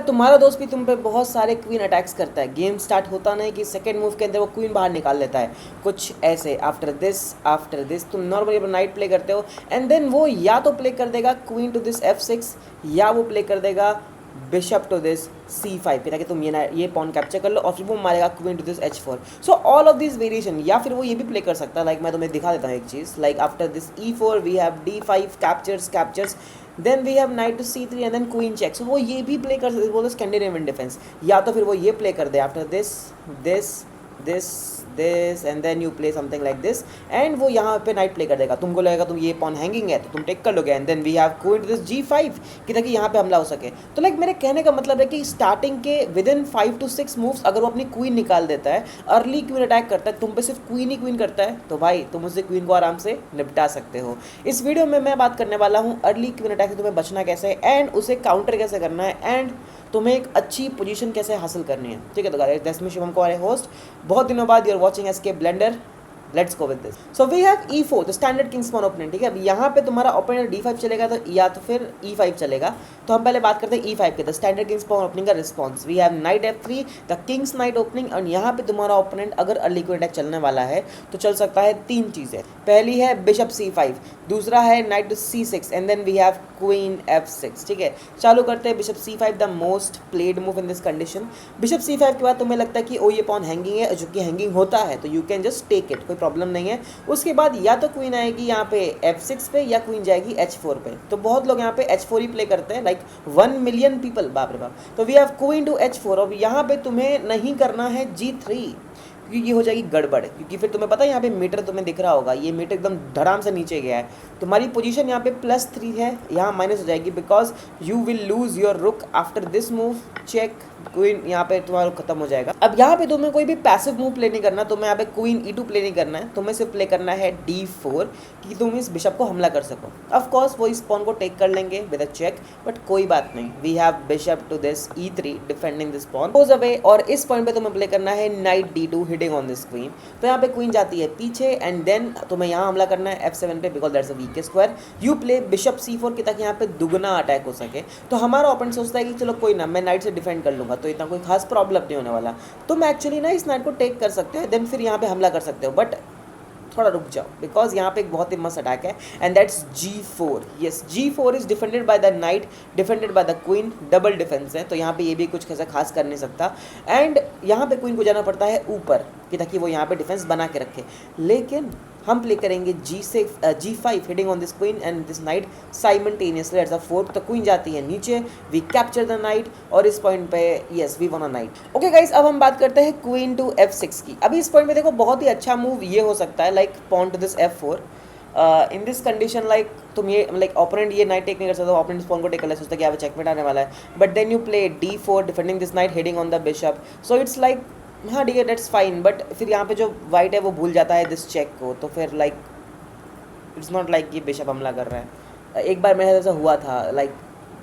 तुम्हारा दोस्त भी तुम पे बहुत सारे क्वीन अटैक्स करता है। गेम स्टार्ट होता नहीं कि सेकंड मूव के अंदर वो क्वीन बाहर निकाल लेता है कुछ ऐसे। आफ्टर दिस तुम नॉर्मली अपना नाइट प्ले करते हो एंड देन वो या तो प्ले कर देगा क्वीन टू दिस F6 या वो प्ले कर देगा बिशप टू दिस C5 पे, ताकि तुम ये पॉन कैप्चर कर लो और फिर वो मारेगा queen to this H4। So all of this variation, या फिर वो ये भी प्ले कर सकता है। लाइक मैं तुम्हें दिखा देता हूँ एक चीज़। Like after this E4 we have D5 captures, then we have knight to C3 and then queen check. So वो ये भी प्ले कर सकते, वो स्कैंडिनेवियन डिफेंस। या तो फिर वो ये प्ले कर दे after this and then you play something like this and वो यहाँ पे नाइट प्ले कर देगा। तुमको लगेगा तुम ये पॉन हैंगिंग है तो तुम टेक कर लोगे and then we have queen to this G5 कि ताकि यहाँ पे हमला हो सके। तो लाइक मेरे कहने का मतलब है कि स्टार्टिंग के विद इन 5 to 6 मूव्स अगर वो अपनी क्वीन निकाल देता है, अर्ली क्वीन अटैक करता है, तुम पे सिर्फ क्वीन ही क्वीन करता है, तो भाई तुम उससे क्वीन को आराम से निपटा सकते हो। इस वीडियो में मैं बात करने वाला हूँ अर्ली क्वीन अटैक से तुम्हें बचना कैसे है एंड उसे काउंटर कैसे करना है एंड तुम्हें एक अच्छी पोजीशन कैसे हासिल करनी है। ठीक है, तो guys that's me Shivam Kumar host. बहुत दिनों बाद you are watching SK blender. Let's go with this. So we have E4 the standard king's pawn opponent. ठीक है, अब यहाँ पे तुम्हारा ओपोनेंट D5 चलेगा तो या तो फिर E5 चलेगा। तो हम पहले बात करते हैं E5 के, the standard king's pawn opening का response. We have knight F3 the king's knight opening. और यहाँ पे तुम्हारा ओपोनेंट अगर अर्ली क्वीन अटैक चलने वाला है तो चल सकता है तीन चीज़ें। पहली है बिशप C5, दूसरा है knight to C6 and then we have queen F6। ठीक है, चालू करते हैं bishop C5 the most played move in this condition. Bishop C5 के बाद तुम्हें लगता है कि ओ ये पॉन हैंगिंग है, जो कि हैंगिंग होता है तो you can just take it, कोई प्रॉब्लम नहीं है। उसके बाद या तो क्वीन आएगी यहाँ पे F6 पे या क्वीन जाएगी H4 पे। तो बहुत लोग यहाँ पे H4 ही प्ले करते हैं, लाइक 1 मिलियन पीपल, बाप रे बाप। तो we have queen to H4। अब यहाँ पे तुम्हें नहीं करना है G3 क्योंकि ये हो जाएगी गड़बड़, क्योंकि फिर तुम्हें पता है यहाँ पे मीटर तुम्हें दिख रहा होगा, ये मीटर एकदम धड़ाम से नीचे गया है। तुम्हारी पोजीशन यहाँ पे +3 है, यहाँ माइनस हो जाएगी because you will lose your rook after this move. Check queen, यहाँ पे तुम्हारा खत्म हो जाएगा। अब यहाँ पे तुम्हें कोई भी पैसिव मूव प्ले नहीं करना, तुम्हें यहाँ पे क्वीन E2 प्ले नहीं करना है, तुम्हें सिर्फ प्ले करना है D4 कि तुम इस बिशप को हमला कर सको। ऑफ कोर्स वो इस पॉन को टेक कर लेंगे विद अ चेक, बट कोई बात नहीं। We have bishop to this E3 defending this pawn goes away. और इस पॉइंट पे तुम्हें प्ले करना है knight D2 hitting on this queen. तो यहाँ पे क्वीन जाती है पीछे एंड देन तुम्हें यहाँ हमला करना है F7 पे because that's a weak square. You play bishop C4 की ताकि यहाँ पे दुगना अटैक हो सके। तो हमारा ओपोनेंट सोचता है कि चलो कोई ना, मैं नाइट से डिफेंड कर लूँगा तो इतना कोई खास प्रॉब्लम नहीं होने वाला। तुम एक्चुअली ना इस नाइट को टेक कर सकते हो देन फिर यहाँ पे हमला कर सकते हो, बट थोड़ा रुक जाओ बिकॉज यहाँ पे एक बहुत ही मस्त अटैक है and that's G4। Yes, G4 is defended by the night, defended by the queen, double defence है। तो यहाँ पे ये भी कुछ ऐसा खास कर नहीं सकता एंड यहाँ पे क्वीन को जाना पड़ता है ऊपर कि ताकि वो यहाँ पे डिफेंस बना के रखे। लेकिन हम प्ले करेंगे G5 hitting on this queen and this knight simultaneously at the 4th। तो क्वीन जाती है नीचे, वी कैप्चर द नाइट और इस पॉइंट पे yes we won a knight. Okay guys, अब हम बात करते हैं क्वीन टू F6 की। अभी इस पॉइंट पे देखो बहुत ही अच्छा मूव ये हो सकता है, like pawn to this F4। In this condition like तुम ये लाइक ओपोनेंट ये नाइट टेक नहीं कर सकते, ओपोनेंट इस पॉन को टेक कर ले, सोचता है कि यहाँ पे चेकमेट आने वाला है, but then you play D4 defending this knight hitting on the bishop. So it's like हाँ ठीक है, डेट्स फाइन, बट फिर यहाँ पे जो वाइट है वो भूल जाता है दिस चेक को, तो फिर लाइक इट्स नॉट लाइक ये बिशप हमला कर रहा है। एक बार मेरे ऐसा हुआ था लाइक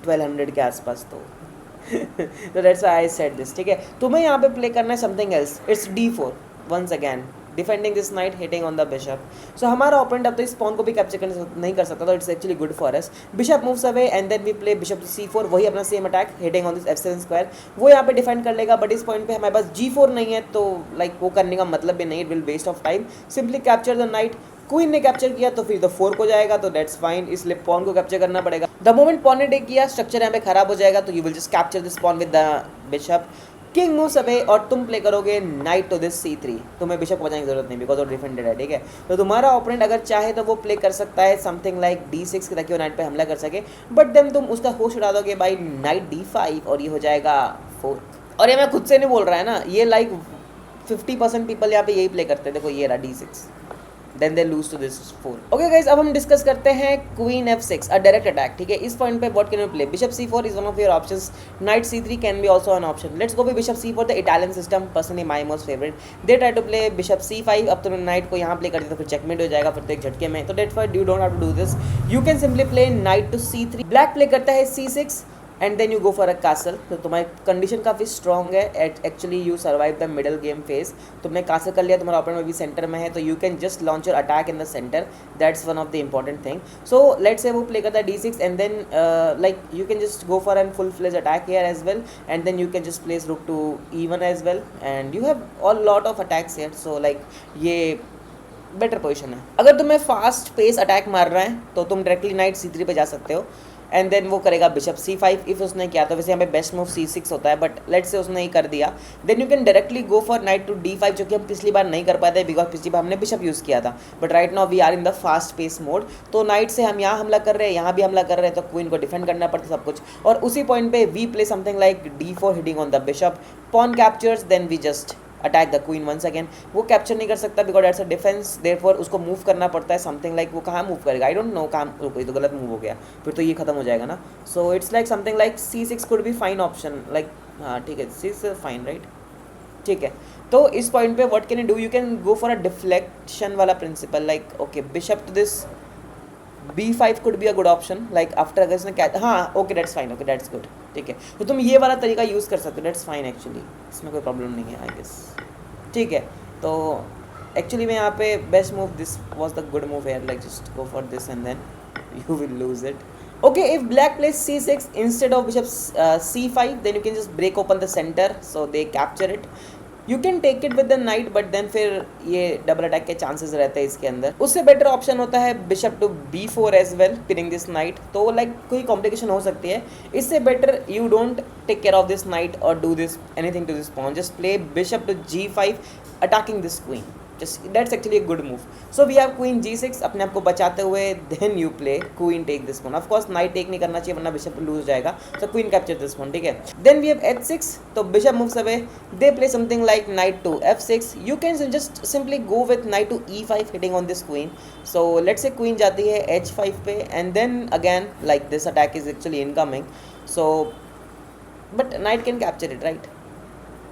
1200 के आसपास, तो दैट्स आई सेड दिस। ठीक है, तुम्हें यहाँ पे प्ले करना है something else, it's D4 once again defending this knight hitting on the bishop. So हमारा ओपोनेंट अब तो इस पॉन को भी कैप्चर नहीं कर सकता, तो it's actually good for us. Bishop moves away and then we play bishop to C4, वही अपना same attack hitting on this F7 square. वो यहाँ पे डिफेंड कर लेगा, बट इस पॉइंट पे हमारे पास G4 नहीं है, तो लाइक वो करने का मतलब भी नहीं, it will waste of time. Simply capture the knight. Queen ने कैप्चर किया तो फिर द 4 को जाएगा, तो दैट्स फाइन, इसलिए पॉन को कैप्चर करना पड़ेगा। द मोमेंट पॉन ने टेक किया, स्ट्रक्चर यहाँ पे खराब हो जाएगा, तो you will just capture this pawn with the bishop. King moves away और तुम प्ले करोगे नाइट टू दिस C3। तुम्हें बिशप को बचाने की जरूरत नहीं बिकॉज वो डिफेंडेड है। ठीक है, तो तुम्हारा ओपोनेंट अगर चाहे तो वो प्ले कर सकता है समथिंग लाइक D6 ताकि वो नाइट पे हमला कर सके, बट देन तुम उसका होश उड़ा दोगे बाई नाइट D5 और ये हो जाएगा 4। और ये मैं खुद से नहीं बोल रहा है ना, ये लाइक 50% पीपल यहाँ पे यही प्ले करते हैं। देखो ये रहा D6, then they lose to this 4। Okay guys, अब हम डिस्कस करते हैं क्वीन F6 अ डायरेक्ट अटैक। ठीक है, इस पॉइंट पे what can you play? Bishop C4 is one of your options, knight C3 can be also an option. Let's go with bishop C4 the Italian system, personally my most favourite. They try to play bishop C5। अब तुमने night को यहाँ play कर दिया तो फिर checkmate हो जाएगा फिर तो एक झटके में, तो that's why you don't have to do this, you can simply play knight to C3। Black play करता है C6 and then you go for a castle. तो तुम्हारी कंडीशन काफ़ी स्ट्रॉन्ग है, actually you survive the middle game phase. तुमने castle कर लिया, तुम्हारा ओपोनेंट में भी सेंटर में है, तो you can just launch your attack in the centre, that's one of the important thing. So let's say वो प्ले करता है D6 and then like you can just go for an full fledge attack here as well, and then you can just place rook to E1 as well, and you have all lot of attacks here. So like ये better position है। अगर तुम्हें fast pace attack मार रहा है तो तुम directly night C3 पे जा सकते हो, एंड देन वो करेगा बिशप C5। इफ उसने किया तो वैसे यहाँ पे बेस्ट मूव C6 होता है, बट लेट्स से उसने ही कर दिया, then you can directly go for knight to D5, जो कि हम पिछली बार नहीं कर पाए थे बिकॉज पिछली बार हमने बिशप यूज़ किया था, but right now we are in the fast pace mode. तो नाइट से हम यहाँ हमला कर रहे हैं, यहाँ भी हमला कर रहे हैं, तो क्वीन को डिफेंड करना पड़ता है सब कुछ, और उसी पॉइंट पे we play something like D4 hitting on the bishop, pawn captures, then we just attack the queen once again. वो कैप्चर नहीं कर सकता because that's a defence, therefore उसको मूव करना पड़ता है समथिंग लाइक, वो कहाँ मूव करेगा आई डोंट नो, कहाँ कोई तो गलत मूव हो गया फिर तो ये खत्म हो जाएगा ना। सो it's like something like C6 could be fine option, like हाँ ठीक है C6 फाइन राइट, ठीक है। तो इस पॉइंट पे what can you do, you can go for a deflection वाला principle, like okay bishop to this B5 could be a good option, like after अगर इसने क्या, हाँ okay that's fine, okay that's good, ठीक है। तो तुम ये वाला तरीका यूज़ कर सकते हो, दैट्स फाइन एक्चुअली, इसमें कोई प्रॉब्लम नहीं है आई गेस, ठीक है। तो एक्चुअली मैं यहाँ पे best move, this was the good move here, like just go for this and then you will lose it. Okay, if black plays C6 instead of bishop C5, then you can just break open the center, so they capture it. You can take it with the knight, but then फिर ये double attack के chances रहते हैं इसके अंदर। उससे better option होता है bishop to B4 as well, pinning this knight, तो लाइक कोई कॉम्प्लिकेशन हो सकती है। इससे better you don't take care of this knight और do this anything to this pawn, just play bishop to G5 attacking this queen, just that's actually a good move. So we have queen G6 अपने आप को बचाते हुए, then you play queen take this pawn. Of course knight take नहीं करना चाहिए वरना bishop lose जाएगा, so queen capture this pawn, ठीक है। Then we have H6, तो bishop moves away, they play something like knight to F6. You can just simply go with knight to E5 hitting on this queen. So let's say queen जाती है H5 पे, and then again like this attack is actually incoming, so but knight can capture it, right?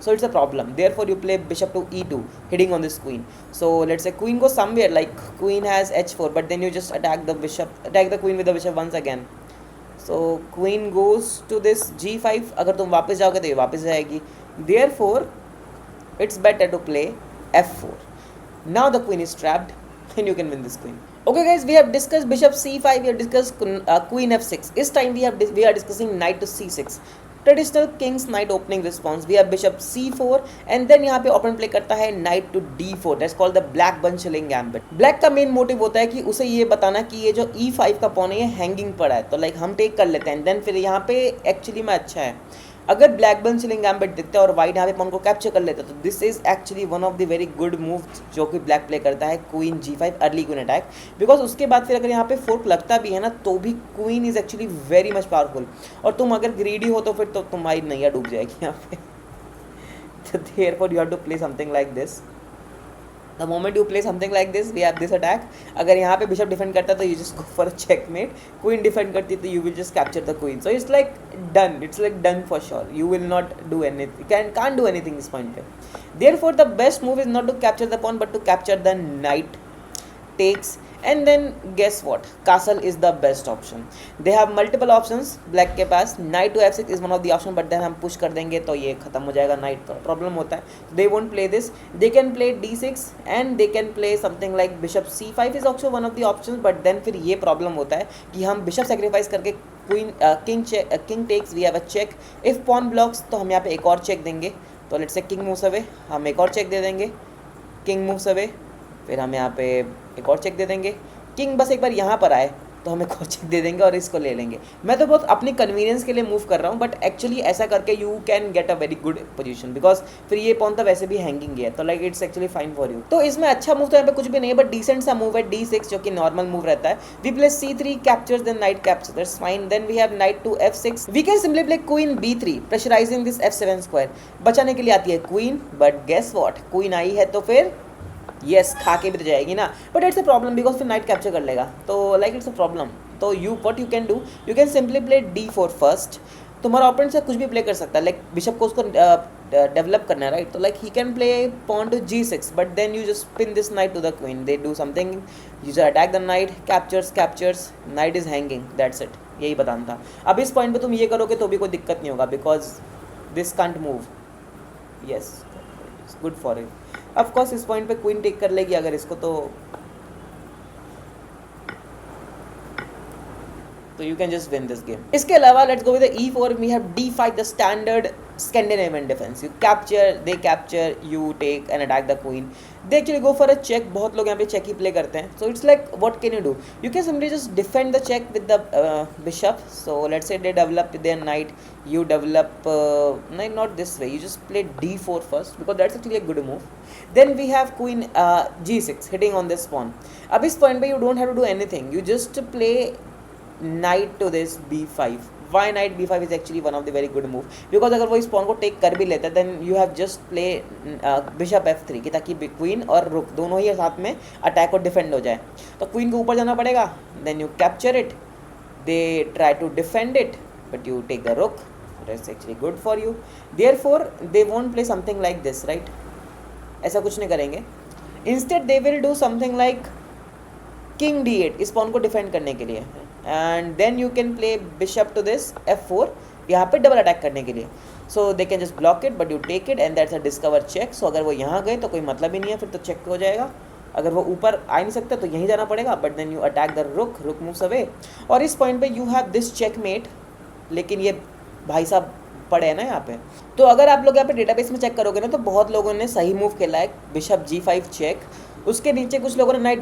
So it's a problem, therefore you play bishop to E2 hitting on this queen. So let's say queen goes somewhere, like queen has H4, but then you just attack the queen with the bishop once again. So queen goes to this G5, अगर तुम वापस जाओगे तो ये वापस जाएगी, therefore it's better to play F4. Now the queen is trapped and you can win this queen. Okay guys, we have discussed bishop C5, we have discussed queen F6. This time we are discussing knight to C6, traditional king's knight opening response. We have bishop C4 and then यहाँ पे open play करता है knight to D4, that's called the Blackburne Shilling gambit. Black का main motive होता है कि उसे ये बताना कि ये जो E5 का पॉन है ये हैंगिंग पड़ा है, तो लाइक हम टेक कर लेते हैं, देन फिर यहाँ पे एक्चुअली में अच्छा है अगर ब्लैक बंच चिलिंग गैम्बिट दिखता है और वाइट यहाँ पे पॉन को कैप्चर कर लेता है, तो this is actually one of the very good move जो कि ब्लैक प्ले करता है, queen G5 early queen attack, because उसके बाद फिर अगर यहाँ पे फोर्क लगता भी है ना तो भी queen is actually very much powerful, और तुम अगर ग्रीडी हो तो फिर तो तुम्हारी नैया डूब जाएगी यहाँ पे। तो therefore you have to play something like this, the moment you play something like this we have this attack. अगर यहाँ पे बिशप डिफेंड करता है तो you just go for a checkmate, queen defend करती है तो you will just capture the queen, so it's like done for sure, you will not do anything, can't do anything इस पॉइंट पे। Therefore the best move is not to capture the pawn but to capture the knight takes, and then guess what, castle is the best option. They have multiple options black के पास, knight to F6 is one of the option, but then हम push कर देंगे तो ये खत्म हो जाएगा, knight का प्रॉब्लम होता है, they won't play this, they can play D6 and they can play something like bishop C5 is also one of the options, but then फिर ये प्रॉब्लम होता है कि हम bishop sacrifice करके queen king takes, we have a check, if pawn blocks तो हम यहाँ पे एक और check देंगे, तो let's say king moves away, हम एक और चेक दे देंगे, किंग मूव्स अवे, फिर हम यहाँ पे एक और चेक दे देंगे, किंग बस एक बार यहाँ पर आए तो हम एक और चेक दे देंगे और इसको ले लेंगे। मैं तो बहुत अपनी कन्वीनियंस के लिए मूव कर रहा हूँ, बट एक्चुअली ऐसा करके you can get a very good position, because फिर ये पॉन तो वैसे भी हैंगिंग है, तो like it's actually fine for you. तो इसमें अच्छा मूव तो यहाँ पे कुछ भी नहीं है, बट डिसेंट सा मूव है D6 जो कि नॉर्मल मूव रहता है। We play C3 captures then knight capture, that's fine, then we have knight to F6, we can simply play queen B3 pressurising this F7 square, बचाने के लिए आती है queen, but guess what, queen आई है तो फिर यस खा के भी तो जाएगी ना, but it's a problem because फिर नाइट कैप्चर कर लेगा, तो लाइक इट्स अ प्रॉब्लम। तो you what you can do, you can simply play D4 first, तुम्हारा ओपोनेंट से कुछ भी प्ले कर सकता है, लाइक बिशप को उसको डेवलप करना है, राइट, तो like he can play pawn to G6, but then you just pin this knight to the queen, they do something, you just attack the knight, captures, knight is hanging, that's it, यही बताना था। अब इस point पे तुम ये करोगे तो भी कोई दिक्कत नहीं होगा, because this can't move. Yes, good for it. Of course इस पॉइंट पे क्वीन टेक कर लेगी अगर इसको, तो you can just win this game. इसके अलावा let's go with the e4. We have d5, the standard Scandinavian defense. You capture, they capture, you take and attack the queen. They actually go for a check. बहुत लोग यहाँ पे check ही play करते हैं. So it's like what can you do? You can simply just defend the check with the bishop. So let's say they develop their knight. You develop not this way. You just play d4 first because that's actually a good move. Then we have queen g6 hitting on this pawn. अब इस point पे you don't have to do anything. You just play knight to this b5. Why knight b5 is actually one of the very good move, because अगर वो इस pawn को take कर भी लेता है then you have just play bishop f3 कि ताकि queen और rook दोनों ही साथ में attack और defend हो जाए। तो queen को ऊपर जाना पड़ेगा, then you capture it, they try to defend it but you take the rook. That's actually good for you. Therefore they won't play something like this, right? ऐसा कुछ नहीं करेंगे। Instead they will do something like king d8 इस pawn को defend करने के लिए, and then you can play bishop to this f4 यहाँ पे डबल अटैक करने के लिए। so they can just block it but you take it and that's a discover check. so अगर वो यहाँ गए तो कोई मतलब ही नहीं है, फिर तो चेक हो जाएगा। अगर वो ऊपर आ नहीं सकता तो यहीं जाना पड़ेगा, but then you attack the rook, rook moves away। और इस पॉइंट पे you have this checkmate, लेकिन ये भाई साहब पड़े हैं ना यहाँ पे। तो अगर आप लोग यहाँ पे डेटाबेस में चेक करोगे ना तो बहुत लोगों ने सही मूव खेला है, बिशप g5 चेक। उसके नीचे कुछ लोगों ने नाइट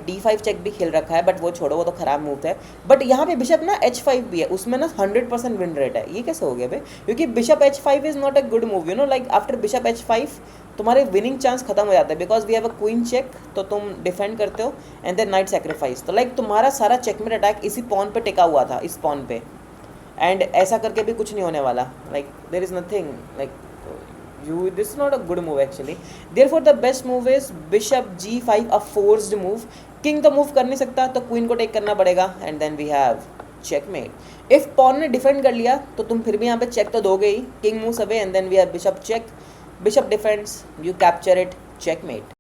d5 चेक भी खेल रखा है, बट वो छोड़ो, वो तो खराब मूव है। बट यहाँ पे बिशप ना h5 भी है, उसमें ना 100% विन रेट है। ये कैसे हो गया भाई? क्योंकि bishop h5 is not a good move, you know, like after bishop h5 तुम्हारे विनिंग चांस खत्म हो जाता है, because we have a queen check, तो तुम डिफेंड करते हो एंड देन नाइट सेक्रीफाइस। तो लाइक तुम्हारा सारा चेकमेट अटैक इसी पॉन पे टिका हुआ था, इस पॉन पे, एंड ऐसा करके भी कुछ नहीं होने वाला। Like there is nothing, like this is not a good move actually. Therefore the best move is bishop g5, a forced move. king तो मूव कर नहीं सकता तो क्वीन को टेक करना पड़ेगा and then we have checkmate. If pawn ने defend कर लिया तो तुम फिर भी यहाँ पे चेक तो दोगे ही, king moves away and then we have bishop check, bishop defends, you capture it, checkmate.